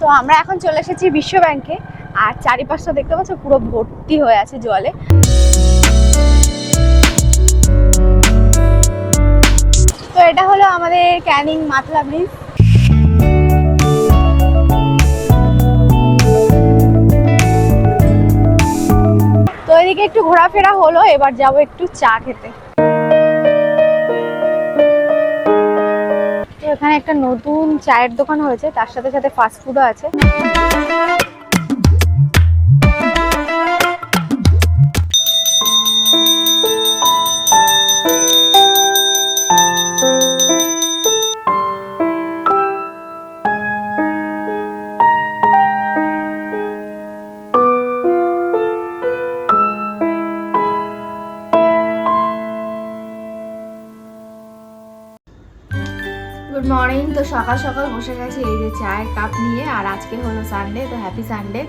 তো আমরা এখন চলে এসেছি বিশ্ব ব্যাংকে, আর চারিপাশটা দেখতে পাচ্ছ পুরো ভর্তি হয়ে আছে জলে। তো এটা হলো আমাদের ক্যানিং মাতলা ব্রিজ। তো এদিকে একটু ঘোরাফেরা হলো, এবার যাব একটু চা খেতে। তো এখানে একটা নতুন চায়ের দোকান হয়েছে, তার সাথে সাথে ফাস্ট ফুডও আছে। Good morning. তো সকাল সকাল বসে গেছি এই যে চায়ের কাপ নিয়ে, আর আজকে হলো সানডে, তো হ্যাপি সানডে।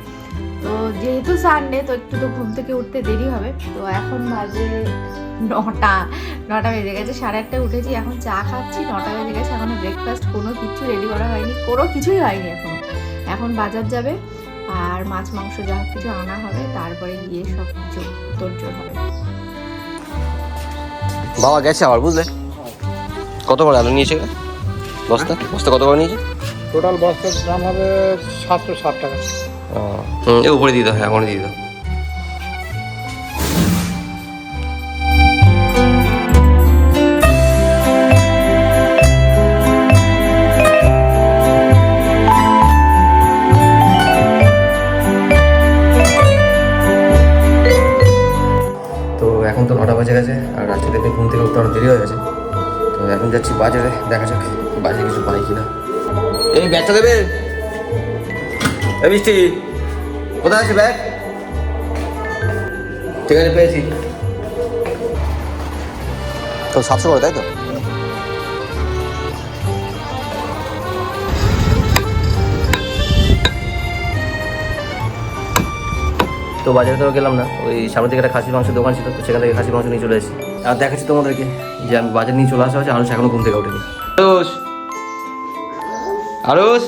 তো যেহেতু সানডে তো একটু তো ঘুম থেকে উঠতে দেরি হবে। তো এখন বাজে 9টা বেজে গেছে, 8:30টায় উঠেছি, এখন চা খাচ্ছি, 9টা বেজে গেছে, এখনো ব্রেকফাস্ট কোনো কিছু রেডি করা হয়নি, কোনো কিছুই হয়নি এখন। এখন বাজার যাবে আর মাছ মাংস যা কিছু আনা হবে, তারপরে গিয়ে সব কিছু তোড়জোড় হবে। বাবা গেছে আবার, বুঝলে কত করে আলু নিয়েছে বস্তা? বস্তা কত করে নিয়েছে? টোটাল বস্তার দাম হবে 760 টাকা। এ উপরে দিয়ে দাও, হ্যাঁ ওখানে দিয়ে দাও। তো এখন তো 9টা বাজে গেছে, আর রাত্রি থেকে ঘুম থেকে উঠতে অনেক দেরি হয়ে গেছে। তো এখন যাচ্ছি বাজারে, দেখা যাক বাজারে কিছু পাই কিনা। এই ব্যাগটা দেবে? এই মিষ্টি কোথায় আছে ব্যাগ? ঠিক আছে, পেয়েছি। তো 700 করে, তাই তো? তো বাজারে তো গেলাম না, ওই সামনে থেকে একটা খাসির মাংসের দোকান ছিল, তো সেখান থেকে খাসির মাংস নিয়ে চলে এসেছি। আর দেখাচ্ছি তোমাদেরকে যে আমি বাজার নিয়ে চলে আসা হচ্ছে, আরুষ এখনো ঘুম থেকে ওঠেনি। আরুষ, আরুষ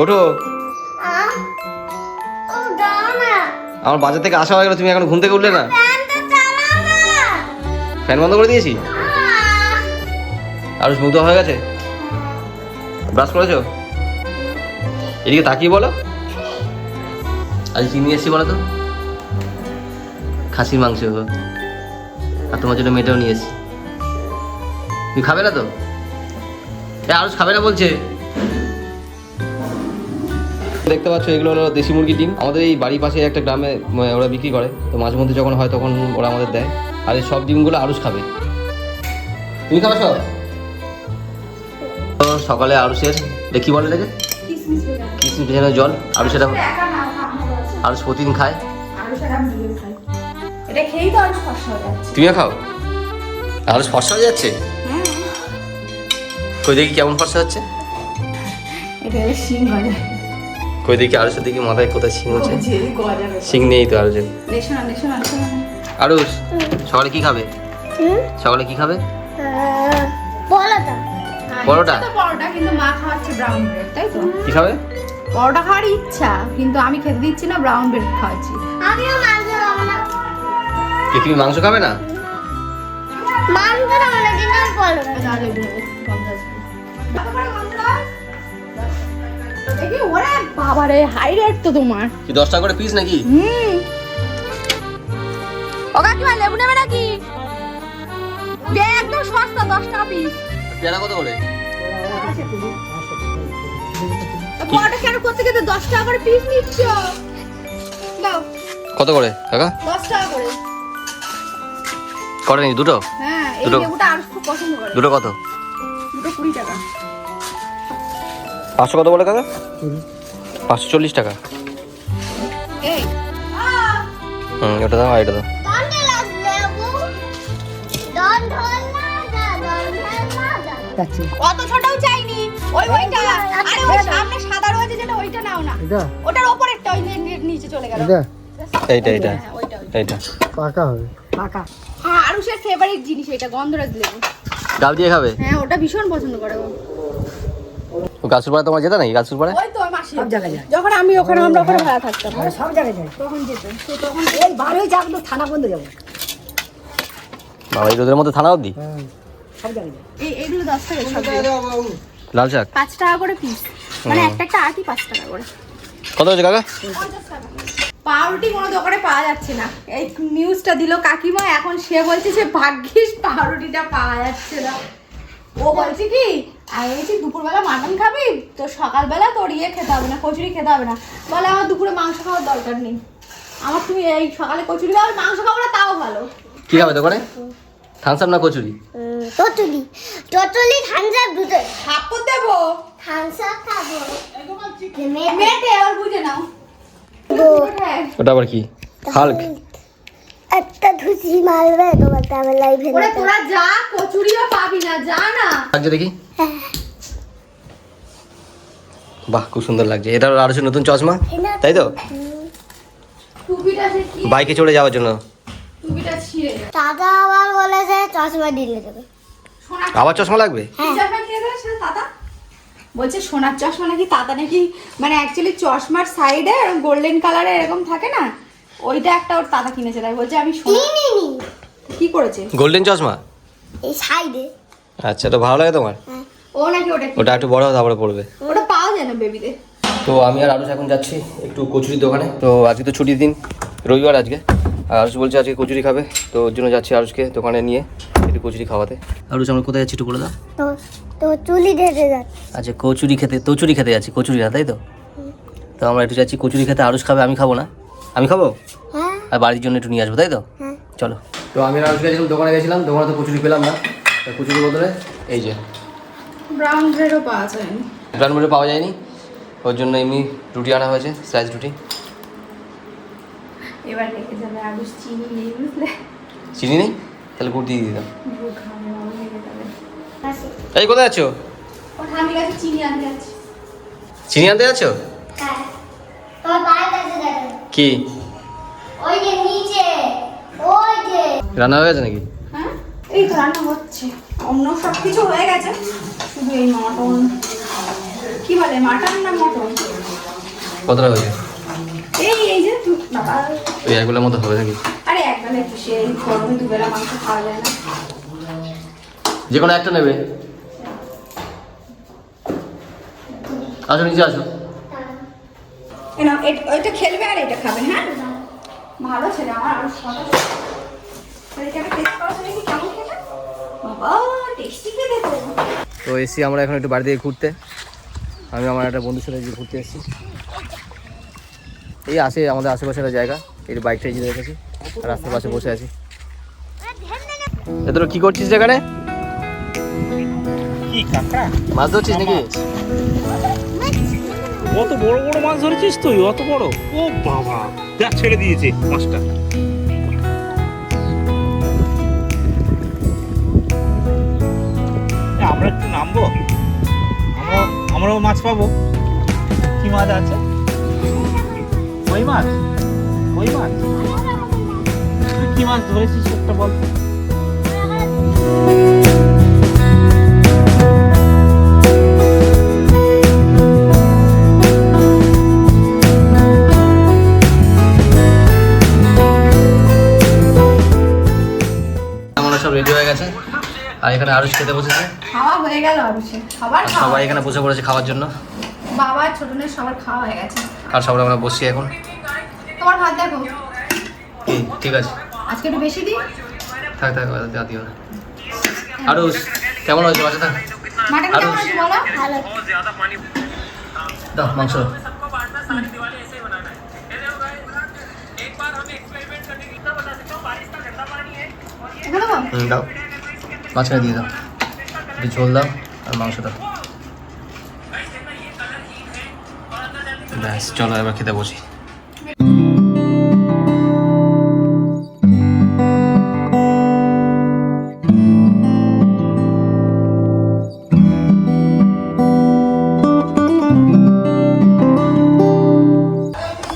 ওঠো। আমার বাজার থেকে আসা হয়ে গেল, তুমি এখন ঘুম থেকে উঠলে না? ফ্যান বন্ধ করে দিয়েছি। আরুষ মুগ্ধ হয়ে গেছে? ব্রাশ করেছো? এদিকে তাকিয়ে বলো, আজ কি নিয়ে এসছি বলো তো? খাসির মাংস, আর তোমার জন্য মেয়েটাও নিয়ে এসছি। তুমি খাবে না তো? আরুষ খাবে না বলছে। দেখতে পাচ্ছ এগুলো হলো দেশি মুরগির ডিম, আমাদের এই বাড়ির পাশে একটা গ্রামে ওরা বিক্রি করে, তো মাঝে মধ্যে যখন হয় তখন ওরা আমাদের দেয়। আর এই সব ডিমগুলো আরুষ খাবে। তুমি খাবে সব? তো সকালে আরুষের দেখি বলে লেগে কিসমিস ভেজানো জল, আরুষ সেটা আরুষ প্রতিদিন খায়। তুমিও খাও? আরুষ ফর্সা হয়ে যাচ্ছে? কই দেখি কেমন ফর্সা হচ্ছে? কই দেখি আরুষের দিকে মাথায় কোথায় শিং হচ্ছে? শিং নেই তো আরুষের। আরুষ সকালে কি খাবে? সকালে কি খাবে? পরোটা। পরোটা কিন্তু মা খাওয়াচ্ছে ব্রাউন ব্রেড, তাই তো? কি খাবে? পরোটা খাওয়ার ইচ্ছা, কিন্তু আমি খেতে দিচ্ছি না, ব্রাউন ব্রেড খাওয়াচ্ছি। আমিও মাংস খাবো না। কি তুমি মাংস খাবে না? মাংস খাবো না, কিন্তু আমি পরোটা খাবো। দেখি ওরে বাবারে, হাই রেট তো তোমার। কি 10 টাকা করে পিস নাকি? ও কাকিমা লেবু নেবে নাকি? একদম সস্তা, 10 টাকা পিস। পেয়ারা কত করে? পরোটা কেন করতে গেলে 10 টাকা করে পিস নিচ্ছ? দাও। কত করে কাকা? 10 টাকা করে। করে নি দুটো? হ্যাঁ, এই দুটো? লেবুটা আর খুব পছন্দ করে। দুটো কত? দুটো 20 টাকা। 500 কত বলে কাকা? 540 টাকা। এই এটা দাও, আর এটা দাও। দন্ডে লাগবে বাবু। দন্ড হল না, দন্ড না। অত ছোটও চাইনি, ওইটা। আরে ওই সামনে সাদা রয়েছে যেটা, ওইটা নাও না। ওটার উপরেরটা ওই নিচে চলে গেল। এইটা এইটা হ্যাঁ, ওইটা। পাকা হবে। পাকা। হ্যাঁ, আরুষের ফেভারিট জিনিস এটা, গন্ধরাজ লেবু। ডাল দিয়ে খাবে? হ্যাঁ, ওটা ভীষণ পছন্দ করে ও। গাছুর পাড়া তোমার যেতে নাকি? গাছুর পাড়া ওই তো ওই মাসি সব জায়গায় যায় যখন আমি ওখানে আমরা ওখানে ভাড়া থাকতাম আমরা সব জায়গায় যাই তখন যেত তো তখন এই বারোই যাক তো থানা বন্ধ যাবো বাবা এই রোদের মধ্যে থানা অবধি সব জায়গায় যাই এইগুলো 10 টাকা সব লাল শাক 5 টাকা করে পিস মানে একটা একটা আটি 5 টাকা করে কত হয়েছে কাকা? পাউরুটি কোনো দোকানে পাওয়া যাচ্ছে না এই নিউজটা দিল কাকিমা এখন সে বলছে যে ভাগ্যিস পাউরুটিটা পাওয়া যাচ্ছে না ও বলছে কি আমি বলছি দুপুরবেলা মাটন খাবি তো সকালবেলা তোর ইয়ে খেতে হবে না কচুরি খেতে হবে না বলে আমার দুপুরে মাংস খাওয়ার দরকার নেই আমার তুমি এই সকালে কচুরি খাও মাংস খাবো না তাও ভালো কি খাবে দোকানে? থামস আপ না কচুরি? টটলি থানসাপ দুটো থাপ্পড় দেবো থানসাপ খাবো মেটে আর বুঝে নাও ওটা আবার কি? হাল্ক? একটা ধুচি মারবে তোমার তাহলে লাইভে ওরে তোরা যা কচুরিও পাবি না যা না লাগছে দেখি। বাহ খুব সুন্দর লাগছে। এটা আরো নতুন চশমা তাই তো? টুপিটা সে কি বাইকে চড়ে যাওয়ার জন্য। টুপিটা ছিঁড়ে যাবে দাদা আবার বলেছে চশমা দিলে দেবে সোনা আবার চশমা লাগবে? চশমা কিনে দেবে সে দাদা বলছে সোনার চশমা নাকি তাতা নাকি মানে অ্যাকচুয়ালি চশমার সাইডে গোল্ডেন কালারে এরকম থাকে না ওইটা একটা ওর দাদা কিনেছে তাই বলছে আমি সোনা কি করেছে গোল্ডেন চশমা? এই সাইডে আচ্ছা তো ভালো লাগে তোমার? ও নাকি ওটা ওটা একটু বড় তারপরে পড়বে। ওটা পাওয়া যায় না বেবিদের তো আমি আর আরুষ এখন যাচ্ছি একটু কচুরির দোকানে। তো আজকে তো ছুটির দিন, রবিবার আজকে। আর আরুষ বলছে আজকে কচুরি খাবে, তো ওর জন্য যাচ্ছি আরুষকে দোকানে নিয়ে একটু কচুরি খাওয়াতে। আরুষ আমরা কোথায় যাচ্ছি একটু বলে দাও। তো চুলি ঢেকে যাচ্ছে আচ্ছা কচুরি খেতে যাচ্ছি, কচুরি না তাই তো? তো আমরা একটু যাচ্ছি কচুরি খেতে, আরুষ খাবে, আমি খাবো না। আমি খাবো হ্যাঁ আর বাড়ির জন্য একটু নিয়ে আসবো তাই তো? হ্যাঁ চলো। তো আমি আর আরুষ গেছিলাম দোকানে, দোকানে তো কচুরি পেলাম না। তা কচুরির বদলে এই যে ব্রাউন ব্রেডও পাওয়া যায়নি ব্রাউন ব্রেড পাওয়া যায়নি, ওর জন্য এমনি রুটি আনা হয়েছে, স্লাইস রুটি। এবার রেখে যাবে আগুস চিনি নেই বুঝলে চিনি নেই? তাহলে গুড় দিয়ে দিতাম। গুড় খাবে না ও রেখে যাবে এই কোথায় যাচ্ছ? ও ঠান্ডি কাছে চিনি আনতে যাচ্ছে চিনি আনতে যাচ্ছ? হ্যাঁ তোমার পায়ের কাছে দেখো কি ওই যে নিচে ওই যে রান্না হয়ে গেছে নাকি? হ্যাঁ এই তো রান্না হচ্ছে অন্য সব কিছু হয়ে গেছে শুধু এই মটন কি বলে মাটন না মটন কতটা হয়েছে? এই যে বাবা ওই একগুলোর মতো হবে নাকি? আরে একবেলা কি সেই গরমে দুবেলা মাংস খাওয়া যায় না যে কোনো একটা নেবে। আসো নিচে আসো। না ওইটা খেলবে আর এটা খাবে হ্যাঁ ভালো ছেলে আমার আরো সাদা এটাকে টেস্ট করা কি কেমন খেতে বাবা টেস্টি খেতে তো তো এসছি আমরা এখন একটু বাড়ি থেকে ঘুরতে। আমি আমার একটা বন্ধুর সাথে ঘুরতে এসেছি। এই আসে আমাদের আশেপাশের একটা জায়গা, এই বাইকটা এই যে রেখেছি আর রাস্তার পাশে বসে আছি। তোরা কি করছিস এখানে? কি কাঁকড়া? মাছ ধরছিস নাকি? কত বড় বড় মাছ ধরেছিস তুই? অত বড়? ও বাবা, যা ছেড়ে দিয়েছে মাছটা। আমরা একটু নামবো, আমরাও মাছ পাবো। কি মাছ আছে? কই মাছ? কই মাছ? তুই কি মাছ ধরেছিস একটা বল। সব রেডি হয়ে গেছে আর এখানে আরুষ খেতে বসেছে। খাওয়া হয়ে গেল অবশ্যই সবার আর খাওয়া সবাই এখানে বসে পড়েছে খাওয়ার জন্য। বাবা ছোটনের সবার খাওয়া হয়ে গেছে আর সবাই আমরা বসছি এখন। তোমার ভাত দেখো ঠিক আছে আজকে একটু বেশি দিই থাক যা দিও না। আরুষ কেমন হয়েছে মাছটা? মাটন কেমন আছে বলো ভালো দাও মাংস। এগুলো দাও দাও মাছখানে দিয়ে দাও, একটু ঝোল দাও আর মাংস দাও। ব্যাস চলো এবার খেতে বসি।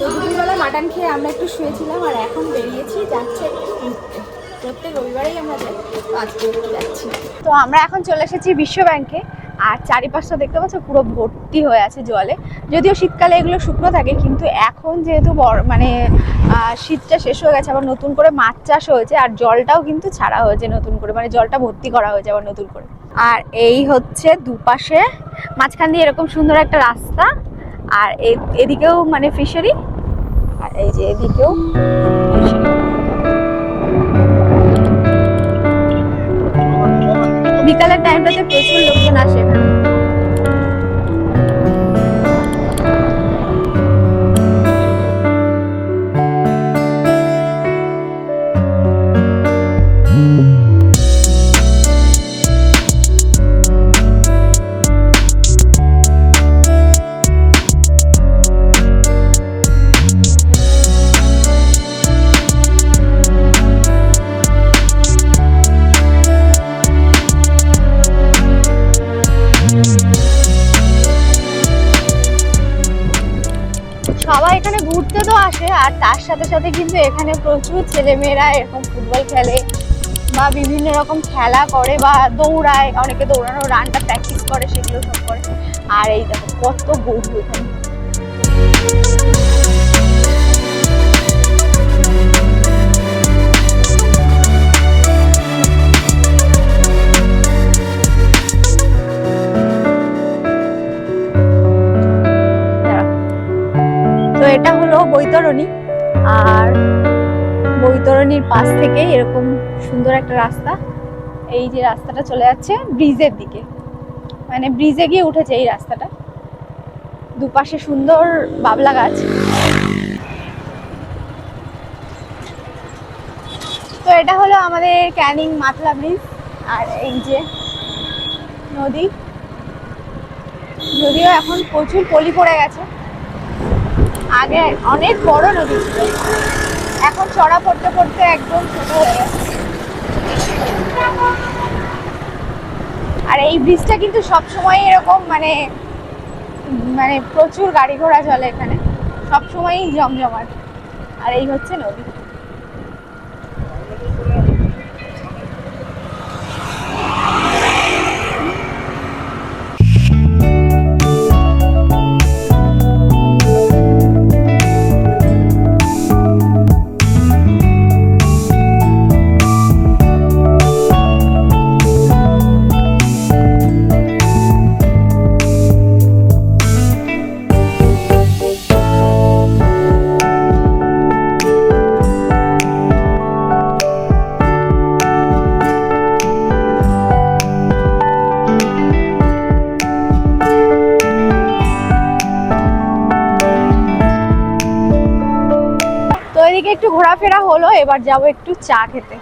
দুপুরবেলা মাটন খেয়ে আমরা একটু শুয়েছিলাম আর এখন বেরিয়েছি যাচ্ছে ঘুরতে। প্রত্যেক রবিবারেই আমরা যাই তো আজকে একটু যাচ্ছি। তো আমরা এখন চলে এসেছি বিশ্ব ব্যাংকে আর চারিপাশটা দেখতে পাচ্ছ পুরো ভর্তি হয়ে আছে জলে। যদিও শীতকালে এগুলো শুকনো থাকে, কিন্তু এখন যেহেতু মানে শীতটা শেষ হয়ে গেছে, আবার নতুন করে মাছ চাষ হয়েছে, আর জলটাও কিন্তু ছাড়া হয়েছে নতুন করে, মানে জলটা ভর্তি করা হয়েছে আবার নতুন করে। আর এই হচ্ছে দুপাশে মাঝখান দিয়ে এরকম সুন্দর একটা রাস্তা, আর এদিকেও মানে ফিশারি, আর এই যে এদিকেও ফিশারি। বিকালের টাইমটাতে প্রচুর লোকজন আসে এখানে। সবাই এখানে ঘুরতে তো আসে, আর তার সাথে সাথে কিন্তু এখানে প্রচুর ছেলেমেয়েরা এরকম ফুটবল খেলে বা বিভিন্ন রকম খেলা করে বা দৌড়ায়, অনেকে দৌড়ানো রানটা প্র্যাকটিস করে, সেগুলো সব করে। আর এই দেখো কত গরু এখানে। তো এটা হলো বৈতরণী, আর বৈতরণীর পাশ থেকে এরকম সুন্দর একটা রাস্তা, এই যে রাস্তাটা চলে যাচ্ছে ব্রিজের দিকে, মানে ব্রিজে গিয়ে উঠেছে এই রাস্তাটা। দুপাশে সুন্দর বাবলা গাছ। তো এটা হলো আমাদের ক্যানিং মাতলা ব্রিজ, আর এই যে নদী। যদিও এখন প্রচুর পলি পড়ে গেছে, আগে অনেক বড় নদী ছিল, এখন চড়া পড়তে পড়তে একদম ছোট হয়ে গেছে। আর এই ব্রিজটা কিন্তু সবসময় এরকম মানে মানে প্রচুর গাড়ি ঘোড়া চলে এখানে, সবসময়ই জমজমাট। আর এই হচ্ছে নদী। এদিকে একটু ঘোরাফেরা হলো, এবার যাবো একটু চা খেতে।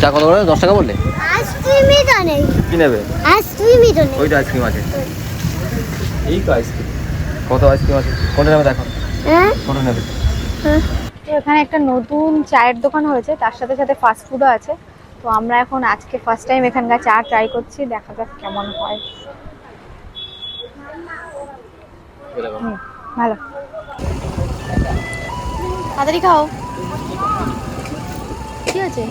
চা কত করে? 10 টাকা বললে? আইসক্রিমই তো নেই। কি নেবে? আইসক্রিমই তো নেই। ওইটা আইসক্রিম আছে। এই তো আইসক্রিম। কত আইসক্রিম আছে? কোনটা নেবে দেখো। হ্যাঁ কোনটা নেবে? তো এখানে একটা নতুন চায়ের দোকান হয়েছে, তার সাথে সাথে ফাস্ট ফুডও আছে। তো আমরা এখন আজকে ফার্স্ট টাইম এখানকার চা ট্রাই করছি, দেখা যাক কেমন হয়। ভালো, তাড়াতাড়ি খাও। কি আছে?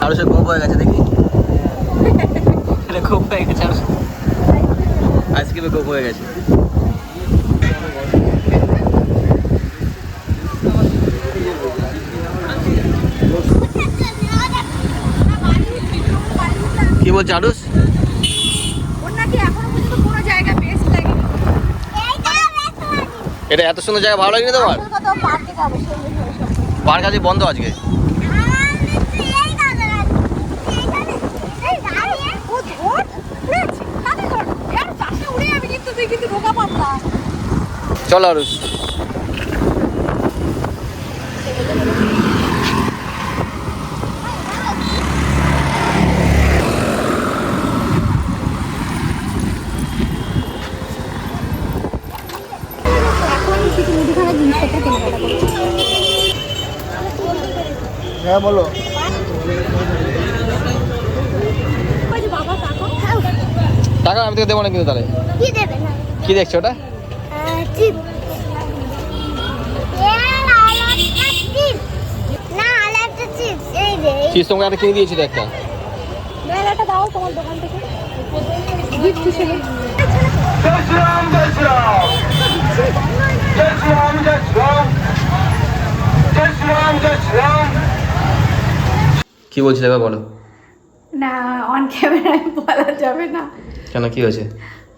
আরো সে গোপ হয়ে গেছে দেখি। এটা গোপ হয়ে গেছে, আইসক্রিমে গোপ হয়ে গেছে। কি বলছে আরুষ? এটা এত সুন্দর জায়গা ভালো লাগেনি তোমার? পার্ক আজকে বন্ধ আজকে। চলো আরুষ। এখন কিছু মুদিখানা জিনিসপত্র হ্যাঁ বলো। টাকা আমি তোকে দেবো না কিন্তু তাহলে। কি দেবে না? কি দেখছো ওটা? চিপ। না আলাদা চিপস এই যে চিজ তোমাকে একটা কিনে দিয়েছি তো একটা। মেলাটা দাও তোমার দোকান থেকে গিফট হিসেবে। কি বলছিলে এবার বলো। না অন ক্যামেরায় বলা যাবে না। কেন কি হয়েছে?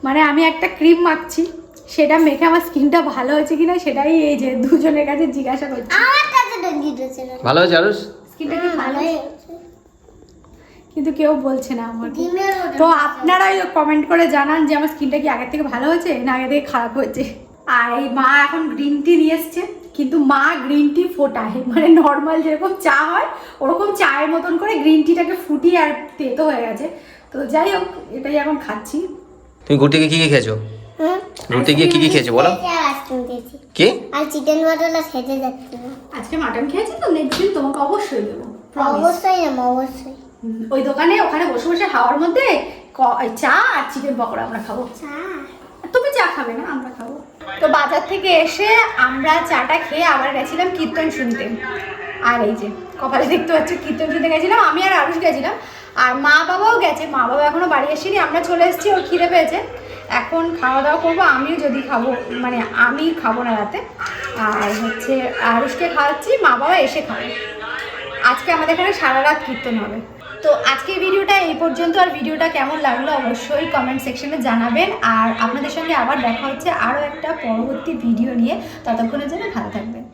মানে আমি একটা ক্রিম মাখছি, সেটা মেখে আমার স্কিনটা ভালো হয়েছে কিনা সেটাই এই যে দুজনের কাছে জিজ্ঞাসা করছি। আমার কাছে তো দিতেছে না। ভালো হয়েছে আরুষ? স্কিনটা কি ভালো ভালোই হয়েছে? কিন্তু কেউ বলছে না আমাকে। ডিমের ওটা। তো আপনারাই কমেন্ট করে জানান যে আমার স্কিনটা কি আগের থেকে ভালো হয়েছে না আগে থেকে খারাপ হয়েছে। আর এই মা এখন গ্রিন টি নিয়ে এসছে, কিন্তু মা গ্রিন টি ফোটায়, মানে নর্মাল যেরকম চা হয় ওরকম চায়ের মতন করে গ্রিন টিটাকে ফুটিয়ে আর তেতো হয়ে গেছে। তো যাই হোক এটাই এখন খাচ্ছি। তুমি ঘুরতে গিয়ে কি কি খেয়েছো? হুম ঘুরতে গিয়ে কি কি খেয়েছো বলো? আইসক্রিম খেয়েছি কি? আর চিকেন বাটারটা খেতে যাচ্ছি না। আজকে মাটন খেয়েছি তো, নেক্সট দিন তোমাকে অবশ্যই দেবো, প্রমিস। অবশ্যই না অবশ্যই ওই দোকানে ওখানে বসে বসে হাওয়ার মধ্যে চা আর চিকেন পকোড়া আমরা খাবো। চা তুমি চা খাবে না, আমরা খাবো। তো বাজার থেকে এসে আমরা চাটা খেয়ে আবার গেছিলাম কীর্তন শুনতে। আর এই যে কপালে দেখতে পাচ্ছ কীর্তন শুনতে গেছিলাম, আমি আর আরুষ গেছিলাম, আর মা বাবাও গেছে। মা বাবা এখনো বাড়ি আসেনি, আমরা চলে এসেছি, ওর খিদে পেয়েছে, এখন খাওয়া দাওয়া করবো। আমিও যদি খাবো, মানে আমি খাবো না রাতে, আর হচ্ছে আরুষকে খাওয়াচ্ছি, মা বাবা এসে খাবে। আজকে আমাদের এখানে সারা রাত কীর্তন হবে। তো আজকের ভিডিওটা এই পর্যন্ত। আর ভিডিওটা কেমন লাগলো অবশ্যই কমেন্ট সেকশনে জানাবেন। আর আপনাদের সঙ্গে আবার দেখা হচ্ছে আরও একটা পরবর্তী ভিডিও নিয়ে। ততক্ষণের জন্য ভালো থাকবেন।